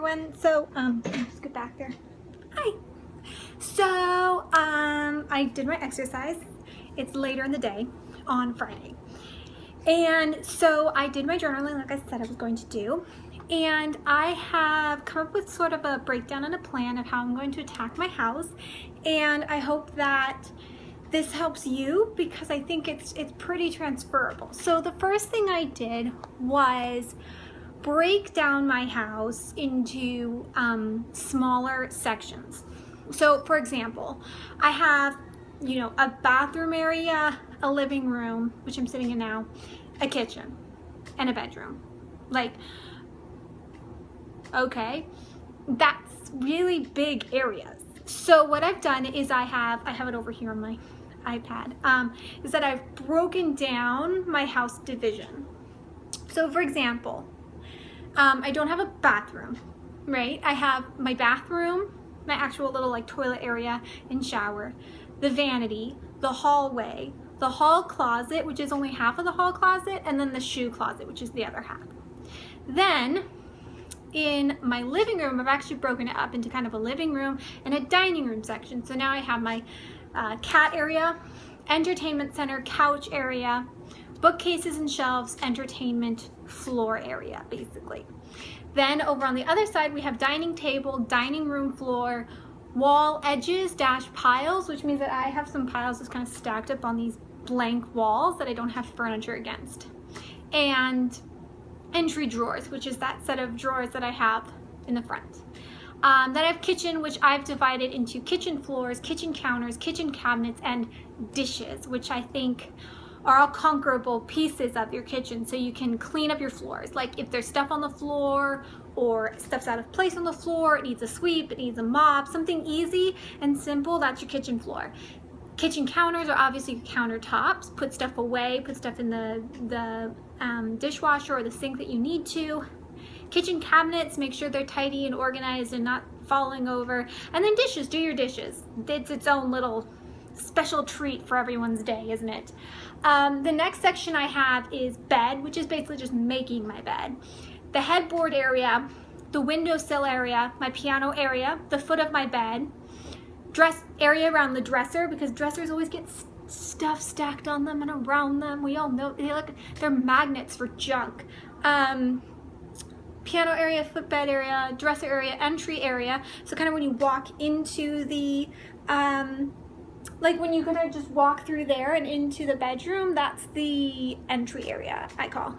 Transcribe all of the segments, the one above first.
everyone. So, let's get back there. Hi. So, I did my exercise. It's later in the day on Friday. And so I did my journaling like I said I was going to do. And I have come up with sort of a breakdown and a plan of how I'm going to attack my house. And I hope that this helps you because I think it's pretty transferable. So the first thing I did was break down my house into smaller sections. So for example, I have, you know, a bathroom area, a living room, which I'm sitting in now, a kitchen, and a bedroom. Like, okay, that's really big areas. So what I've done is I have it over here on my iPad, is that I've broken down my house division. So for example, I don't have a bathroom, right? I have my bathroom, my actual little like toilet area and shower, the vanity, the hallway, the hall closet, which is only half of the hall closet, and then the shoe closet, which is the other half. Then in my living room, I've actually broken it up into kind of a living room and a dining room section. So now I have my cat area, entertainment center, couch area, bookcases and shelves, entertainment floor area, basically. Then over on the other side, we have dining table, dining room floor, wall edges dash piles, which means that I have some piles just kind of stacked up on these blank walls that I don't have furniture against. And entry drawers, which is that set of drawers that I have in the front. Then I have kitchen, which I've divided into kitchen floors, kitchen counters, kitchen cabinets, and dishes, which I think are all conquerable pieces of your kitchen, so you can clean up your floors. Like if there's stuff on the floor or stuff's out of place on the floor, it needs a sweep, it needs a mop, something easy and simple, that's your kitchen floor. Kitchen counters are obviously your countertops. Put stuff away, put stuff in the dishwasher or the sink that you need to. Kitchen cabinets, make sure they're tidy and organized and not falling over. And then dishes, do your dishes. It's its own little special treat for everyone's day, isn't it? The next section I have is bed, which is basically just making my bed. The headboard area, the windowsill area, my piano area, the foot of my bed, dress area around the dresser, because dressers always get stuff stacked on them and around them. We all know they're magnets for junk. Piano area, footbed area, dresser area, entry area. So kind of when you walk into the, like when you kind of just walk through there and into the bedroom, that's the entry area, I call.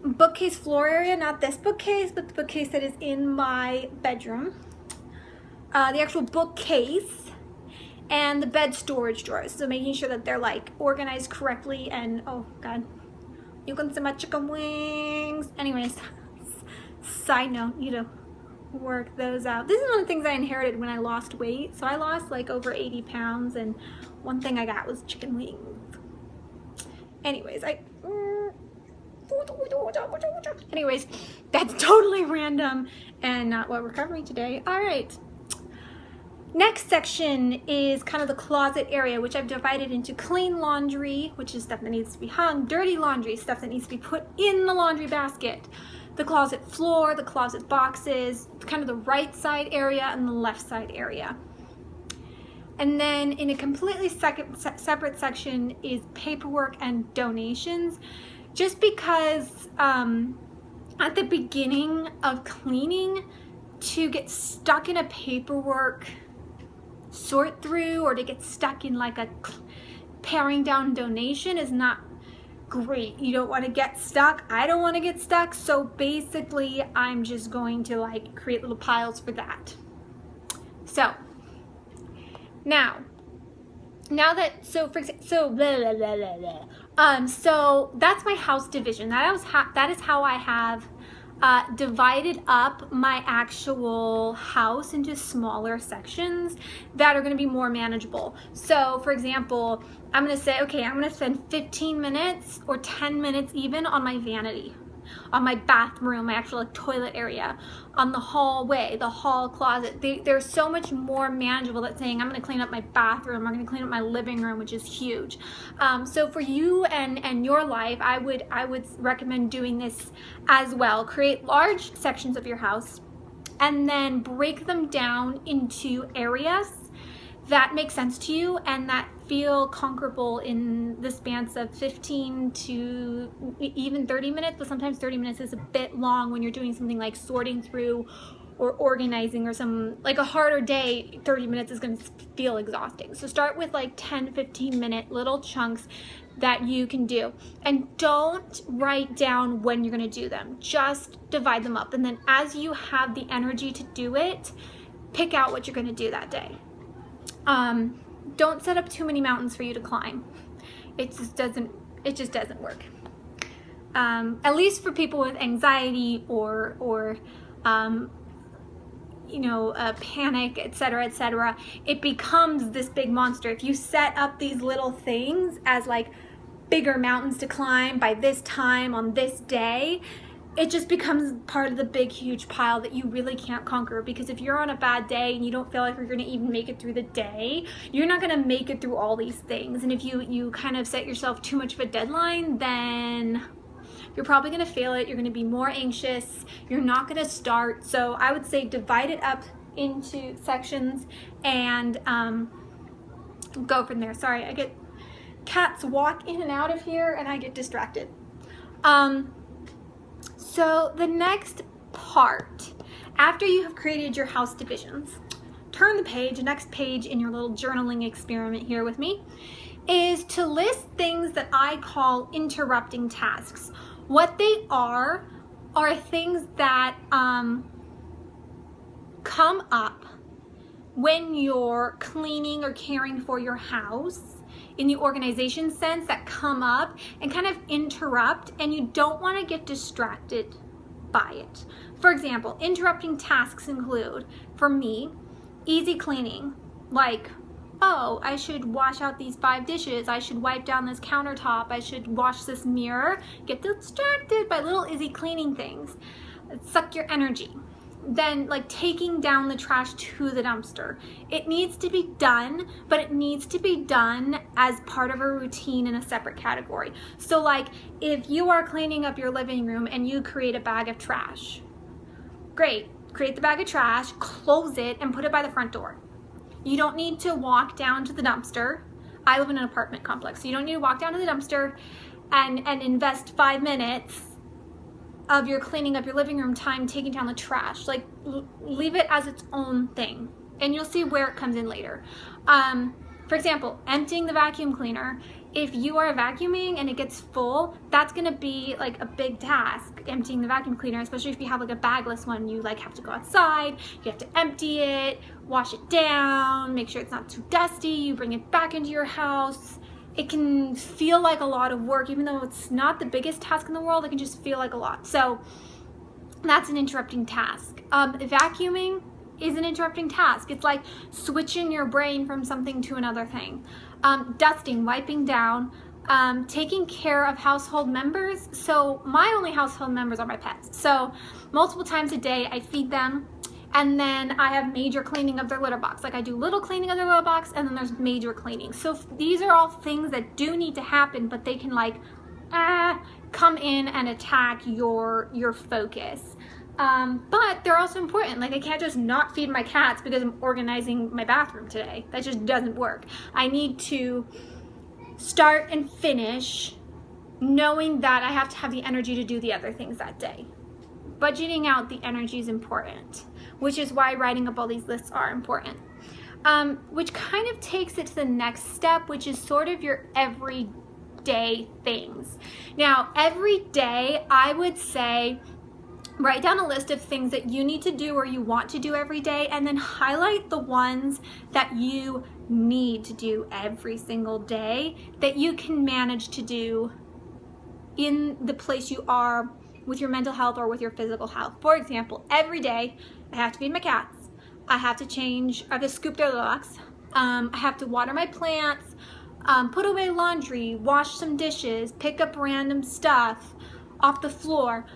Bookcase floor area, not this bookcase, but the bookcase that is in my bedroom. The actual bookcase and the bed storage drawers. So making sure that they're like organized correctly and, oh God, you can see my chicken wings. Anyways, side note, need to work those out. This is one of the things I inherited when I lost weight. So I lost like over 80 pounds and one thing I got was chicken wings. Anyways, anyways, that's totally random and not what we're covering today. All right. Next section is kind of the closet area, which I've divided into clean laundry, which is stuff that needs to be hung, dirty laundry, stuff that needs to be put in the laundry basket, the closet floor, the closet boxes, kind of the right side area and the left side area. And then in a completely separate section is paperwork and donations, just because at the beginning of cleaning, to get stuck in a paperwork sort through or to get stuck in like a paring down donation is not great. You don't want to get stuck. I don't want to get stuck. So basically I'm just going to like create little piles for that. So so that's my house division. That is how I have divided up my actual house into smaller sections that are going to be more manageable. So for example, I'm going to say, okay, I'm going to spend 15 minutes or 10 minutes even on my vanity. on my bathroom, my actual like, toilet area, on the hallway, the hall closet. They're so much more manageable than saying I'm going to clean up my bathroom, I'm going to clean up my living room, which is huge. So for you and your life, I would recommend doing this as well. Create large sections of your house and then break them down into areas that make sense to you and that feel conquerable in the spans of 15 to even 30 minutes, but sometimes 30 minutes is a bit long when you're doing something like sorting through or organizing or some like a harder day. 30 minutes is going to feel exhausting. So start with like 10-15 minute little chunks that you can do, and don't write down when you're going to do them. Just divide them up, and then as you have the energy to do it, pick out what you're going to do that day. Don't set up too many mountains for you to climb. It just doesn't work. At least for people with anxiety or panic, etc., etc. It becomes this big monster. If you set up these little things as like bigger mountains to climb by this time on this day, it just becomes part of the big huge pile that you really can't conquer. Because if you're on a bad day and you don't feel like you're going to even make it through the day, you're not going to make it through all these things. And if you kind of set yourself too much of a deadline, then you're probably going to fail it. You're going to be more anxious. You're not going to start. So I would say divide it up into sections and go from there. Sorry, I get cats walk in and out of here and I get distracted. So the next part, after you have created your house divisions, turn the page, the next page in your little journaling experiment here with me, is to list things that I call interrupting tasks. What they are things that come up when you're cleaning or caring for your house in the organization sense, that come up and kind of interrupt, and you don't want to get distracted by it. For example, interrupting tasks include, for me, easy cleaning, like, oh, I should wash out these 5 dishes, I should wipe down this countertop, I should wash this mirror. Get distracted by little easy cleaning things that suck your energy. Then like taking down the trash to the dumpster. It needs to be done, but it needs to be done as part of a routine in a separate category. So like if you are cleaning up your living room and you create a bag of trash, great, create the bag of trash, close it, and put it by the front door. You don't need to walk down to the dumpster. I live in an apartment complex, so you don't need to walk down to the dumpster and invest 5 minutes of your cleaning up your living room time taking down the trash. Like leave it as its own thing, and you'll see where it comes in later. For example, emptying the vacuum cleaner. If you are vacuuming and it gets full, that's gonna be like a big task, emptying the vacuum cleaner, especially if you have like a bagless one. You like have to go outside, you have to empty it, wash it down, make sure it's not too dusty, you bring it back into your house. It can feel like a lot of work, even though it's not the biggest task in the world. It can just feel like a lot. So that's an interrupting task. Vacuuming is an interrupting task. It's like switching your brain from something to another thing. Dusting, wiping down, taking care of household members. So my only household members are my pets. So multiple times a day I feed them. And then I have major cleaning of their litter box. Like I do little cleaning of their litter box, and then there's major cleaning. So these are all things that do need to happen, but they can like come in and attack your focus. But they're also important. Like I can't just not feed my cats because I'm organizing my bathroom today. That just doesn't work. I need to start and finish knowing that I have to have the energy to do the other things that day. Budgeting out the energy is important, which is why writing up all these lists are important. Which kind of takes it to the next step, which is sort of your everyday things. Now, every day, I would say, write down a list of things that you need to do or you want to do every day, and then highlight the ones that you need to do every single day that you can manage to do in the place you are with your mental health or with your physical health. For example, every day I have to feed my cats, I have to scoop their litter box, I have to water my plants, put away laundry, wash some dishes, pick up random stuff off the floor.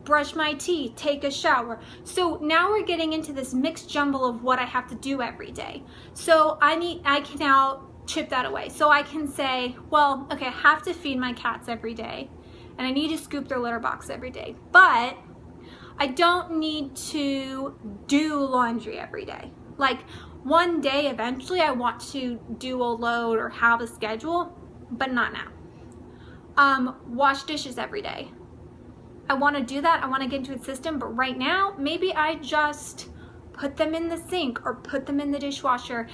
brush my teeth, take a shower. So now we're getting into this mixed jumble of what I have to do every day. So I can now chip that away. So I can say, well, okay, I have to feed my cats every day and I need to scoop their litter box every day, but I don't need to do laundry every day. Like one day eventually I want to do a load or have a schedule, but not now. Wash dishes every day. I want to do that. I want to get into a system, but right now maybe I just put them in the sink or put them in the dishwasher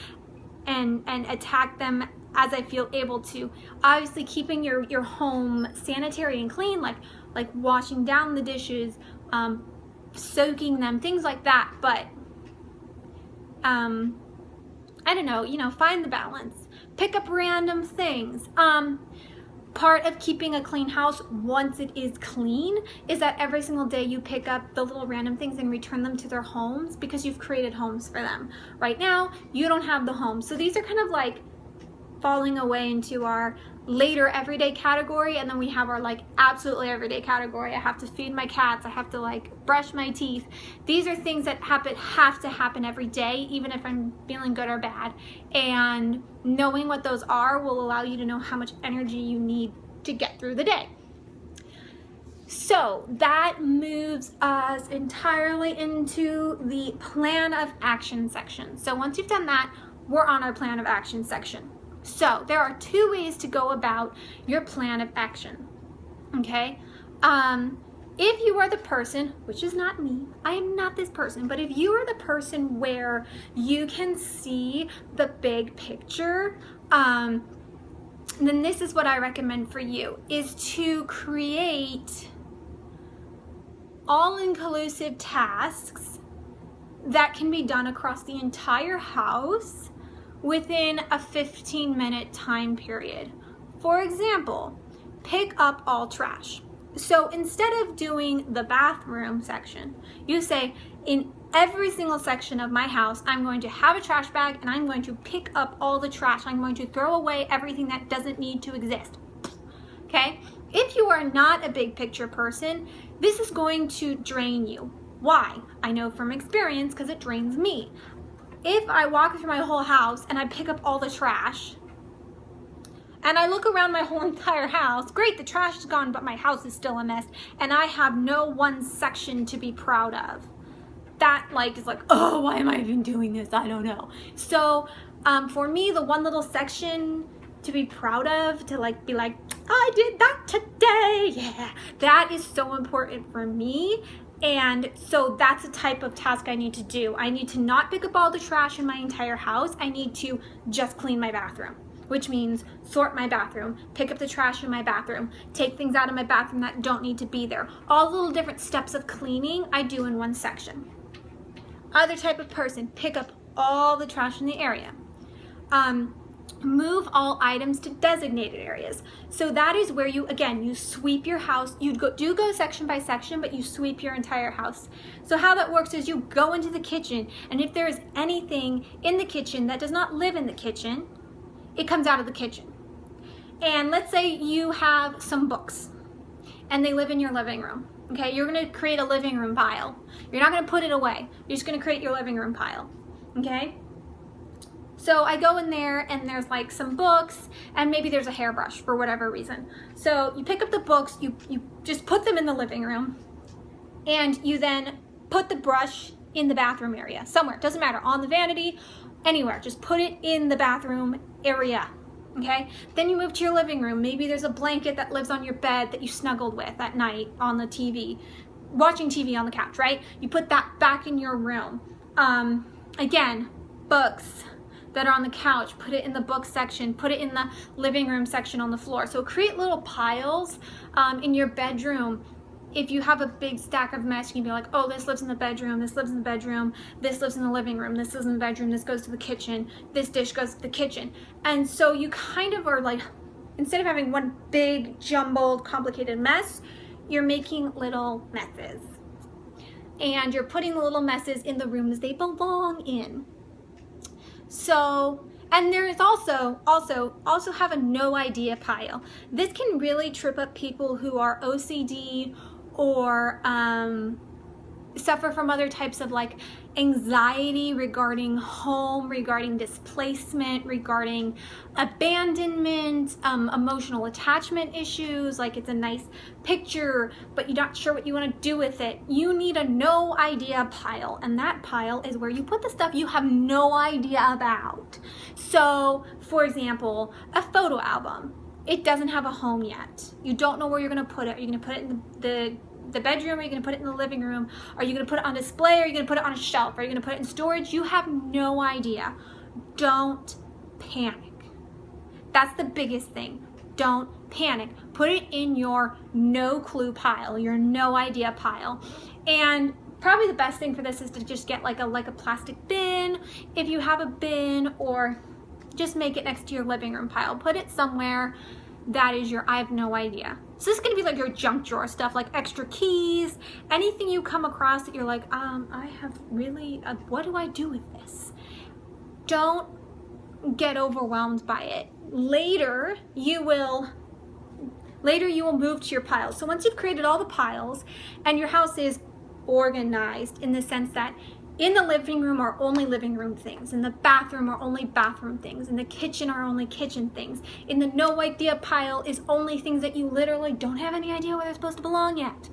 and attack them as I feel able to. Obviously keeping your home sanitary and clean, like washing down the dishes, soaking them, things like that. But I don't know, find the balance. Pick up random things. Part of keeping a clean house once it is clean is that every single day you pick up the little random things and return them to their homes because you've created homes for them. Right now, you don't have the home. So these are kind of like falling away into our later everyday category, and then we have our like absolutely everyday category. I have to feed my cats, I have to like brush my teeth. These are things that have to happen every day, even if I'm feeling good or bad. And knowing what those are will allow you to know how much energy you need to get through the day. So that moves us entirely into the plan of action section. So once you've done that, we're on our plan of action section. So there are two ways to go about your plan of action, okay? If you are the person, which is not me, I am not this person, but if you are the person where you can see the big picture, then this is what I recommend for you, is to create all-inclusive tasks that can be done across the entire house within a 15-minute time period. For example, pick up all trash. So instead of doing the bathroom section, you say, in every single section of my house, I'm going to have a trash bag and I'm going to pick up all the trash. I'm going to throw away everything that doesn't need to exist. Okay? If you are not a big picture person, this is going to drain you. Why? I know from experience because it drains me. If I walk through my whole house and I pick up all the trash and I look around my whole entire house, great, the trash is gone, but my house is still a mess and I have no one section to be proud of. That is like, oh, why am I even doing this? I don't know. So for me, the one little section to be proud of, to be like, I did that today, yeah, that is so important for me. And so that's a type of task I need to do. I need to not pick up all the trash in my entire house. I need to just clean my bathroom, which means sort my bathroom, pick up the trash in my bathroom, take things out of my bathroom that don't need to be there. All the little different steps of cleaning I do in one section. Other type of person, pick up all the trash in the area. Move all items to designated areas. So that is where you sweep your house. You do go section by section, but you sweep your entire house. So how that works is you go into the kitchen, and if there is anything in the kitchen that does not live in the kitchen, it comes out of the kitchen. And let's say you have some books and they live in your living room. Okay, you're gonna create a living room pile. You're not gonna put it away. You're just gonna create your living room pile, okay? So I go in there and there's some books and maybe there's a hairbrush for whatever reason. So you pick up the books, you just put them in the living room, and you then put the brush in the bathroom area, somewhere, doesn't matter, on the vanity, anywhere, just put it in the bathroom area, okay? Then you move to your living room. Maybe there's a blanket that lives on your bed that you snuggled with at night on the TV, watching TV on the couch, right? You put that back in your room. Again, books that are on the couch, put it in the book section, put it in the living room section on the floor. So create little piles in your bedroom. If you have a big stack of mess, you can be like, oh, this lives in the bedroom, this lives in the bedroom, this lives in the living room, this lives in the bedroom, this goes to the kitchen, this dish goes to the kitchen. And so you kind of are instead of having one big, jumbled, complicated mess, you're making little messes. And you're putting the little messes in the rooms they belong in. So, and there is also have a no idea pile. This can really trip up people who are OCD or suffer from other types of like anxiety regarding home, regarding displacement, regarding abandonment, emotional attachment issues, like it's a nice picture but you're not sure what you want to do with it, you need a no idea pile, and that pile is where you put the stuff you have no idea about. So for example, a photo album, it doesn't have a home yet. You don't know where you're going to put it. Are you going to put it in the bedroom? Are you going to put it in the living room? Are you going to put it on display? Are you going to put it on a shelf? Are you going to put it in storage? You have no idea. Don't panic. That's the biggest thing. Don't panic. Put it in your no clue pile, your no idea pile. And probably the best thing for this is to just get like a plastic bin if you have a bin, or just make it next to your living room pile. Put it somewhere that is your I have no idea. So this is going to be like your junk drawer stuff, like extra keys, anything you come across that you're like, I have really, what do I do with this? Don't get overwhelmed by it. Later you will move to your piles. So once you've created all the piles and your house is organized in the sense that in the living room are only living room things, in the bathroom are only bathroom things, in the kitchen are only kitchen things, in the no idea pile is only things that you literally don't have any idea where they're supposed to belong yet.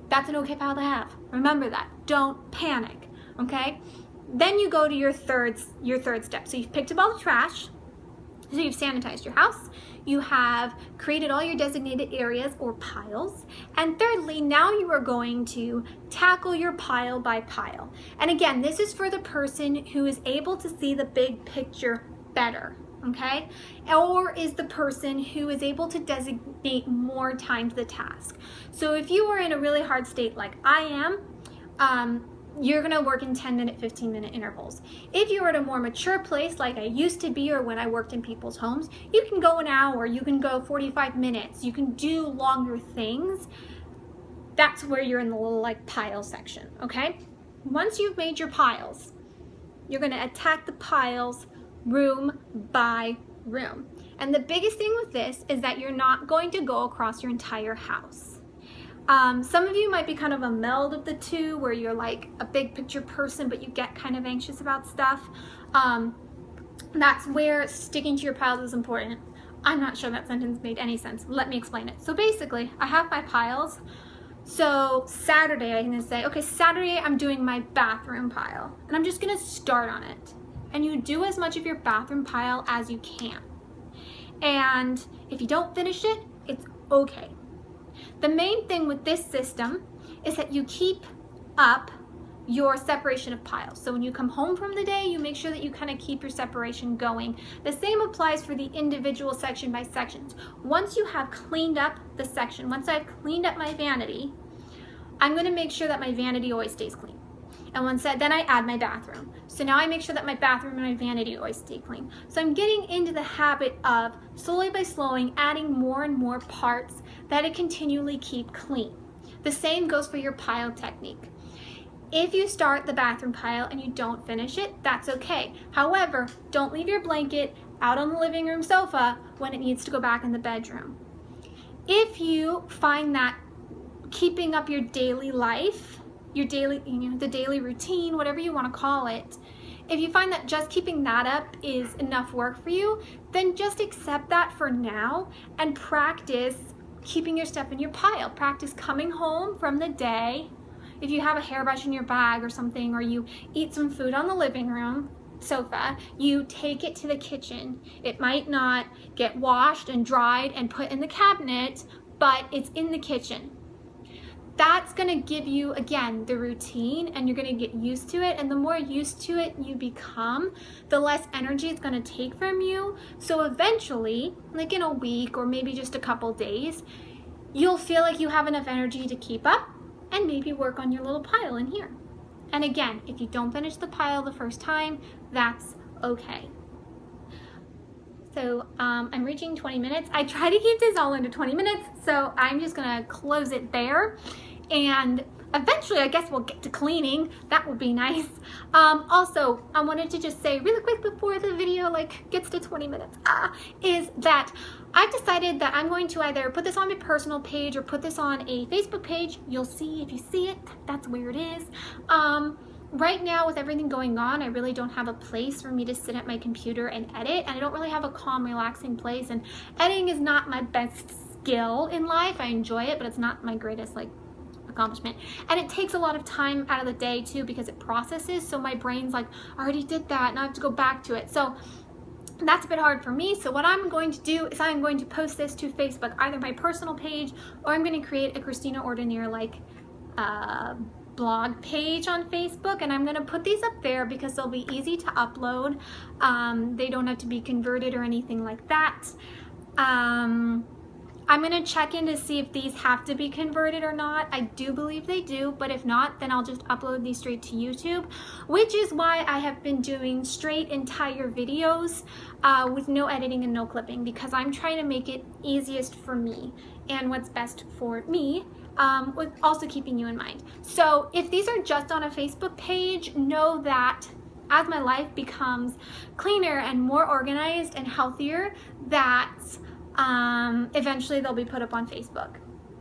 That's an okay pile to have. Remember that. Don't panic, okay? Then you go to your third step. So you've picked up all the trash, so you've sanitized your house, you have created all your designated areas or piles, and thirdly, now you are going to tackle your pile by pile. And again, this is for the person who is able to see the big picture better, okay? Or is the person who is able to designate more time to the task. So if you are in a really hard state like I am, you're gonna work in 10-minute, 15-minute intervals. If you're at a more mature place like I used to be, or when I worked in people's homes, you can go an hour, you can go 45 minutes, you can do longer things. That's where you're in the little like pile section, okay? Once you've made your piles, you're gonna attack the piles room by room. And the biggest thing with this is that you're not going to go across your entire house. Some of you might be kind of a meld of the two, where you're like a big picture person, but you get kind of anxious about stuff. That's where sticking to your piles is important. I'm not sure that sentence made any sense. Let me explain it. So basically, I have my piles. So Saturday, I'm gonna say, okay, Saturday I'm doing my bathroom pile, and I'm just gonna start on it. And you do as much of your bathroom pile as you can. And if you don't finish it, it's okay. The main thing with this system is that you keep up your separation of piles. So when you come home from the day, you make sure that you kind of keep your separation going. The same applies for the individual section by sections. Once you have cleaned up the section, once I've cleaned up my vanity, I'm going to make sure that my vanity always stays clean. And then I add my bathroom. So now I make sure that my bathroom and my vanity always stay clean. So I'm getting into the habit of slowly by slowing adding more and more parts that I continually keep clean. The same goes for your pile technique. If you start the bathroom pile and you don't finish it, that's okay. However, don't leave your blanket out on the living room sofa when it needs to go back in the bedroom. If you find that keeping up your daily life, the daily routine, whatever you want to call it, if you find that just keeping that up is enough work for you, then just accept that for now and practice keeping your stuff in your pile. Practice coming home from the day. If you have a hairbrush in your bag or something, or you eat some food on the living room sofa, you take it to the kitchen. It might not get washed and dried and put in the cabinet, but it's in the kitchen. That's going to give you, again, the routine, and you're going to get used to it. And the more used to it you become, the less energy it's going to take from you. So eventually, like in a week or maybe just a couple days, you'll feel like you have enough energy to keep up and maybe work on your little pile in here. And again, if you don't finish the pile the first time, that's okay. So I'm reaching 20 minutes. I try to keep this all under 20 minutes, so I'm just gonna close it there. And eventually I guess we'll get to cleaning. That would be nice. Also, I wanted to just say really quick before the video like gets to 20 minutes, is that I've decided that I'm going to either put this on my personal page or put this on a Facebook page. You'll see if you see it, that's where it is. Right now with everything going on, I really don't have a place for me to sit at my computer and edit, and I don't really have a calm, relaxing place, and editing is not my best skill in life. I enjoy it, but it's not my greatest like accomplishment, and it takes a lot of time out of the day too because it processes, so my brain's like, I already did that, now I have to go back to it. So that's a bit hard for me. So what I'm going to do is I'm going to post this to Facebook, either my personal page, or I'm going to create a Christina Ordinaire like blog page on Facebook, and I'm going to put these up there because they'll be easy to upload. They don't have to be converted or anything like that. I'm going to check in to see if these have to be converted or not. I do believe they do, but if not, then I'll just upload these straight to YouTube, which is why I have been doing straight entire videos with no editing and no clipping, because I'm trying to make it easiest for me and what's best for me, with also keeping you in mind. So if these are just on a Facebook page, know that as my life becomes cleaner and more organized and healthier, that eventually they'll be put up on Facebook.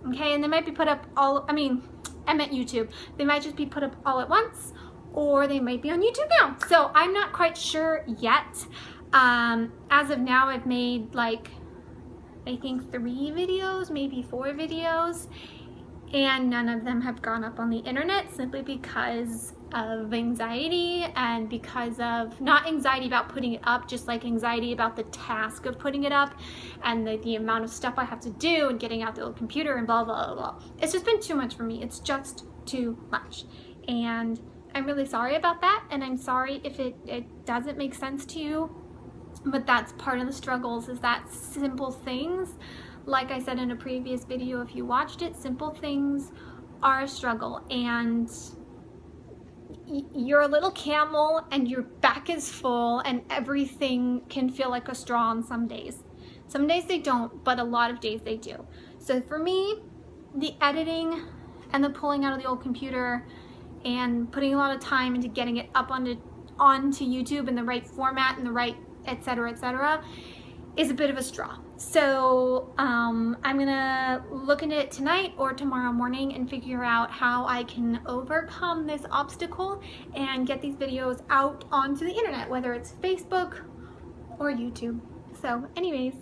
Okay, and they might be put up all, I meant YouTube. They might just be put up all at once, or they might be on YouTube now. So I'm not quite sure yet. As of now, I've made like, I think 3 videos, maybe 4 videos, and none of them have gone up on the internet simply because of anxiety, and because of, not anxiety about putting it up, just like anxiety about the task of putting it up and the amount of stuff I have to do and getting out the old computer and blah, blah, blah, blah. It's just been too much for me. It's just too much. And I'm really sorry about that, and I'm sorry if it doesn't make sense to you, but that's part of the struggles, is that simple things, like I said in a previous video, if you watched it, simple things are a struggle, and you're a little camel and your back is full and everything can feel like a straw on some days. Some days they don't, but a lot of days they do. So for me, the editing and the pulling out of the old computer and putting a lot of time into getting it up onto YouTube in the right format and the right etc., is a bit of a straw. So I'm gonna look into it tonight or tomorrow morning and figure out how I can overcome this obstacle and get these videos out onto the internet, whether it's Facebook or YouTube. So anyways,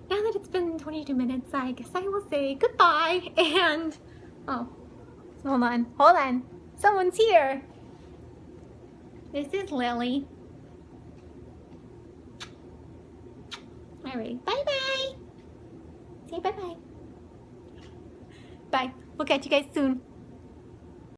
now that it's been 22 minutes, I guess I will say goodbye, and oh, hold on, someone's here. This is Lily. All right, bye-bye. Say bye-bye. Bye. We'll catch you guys soon.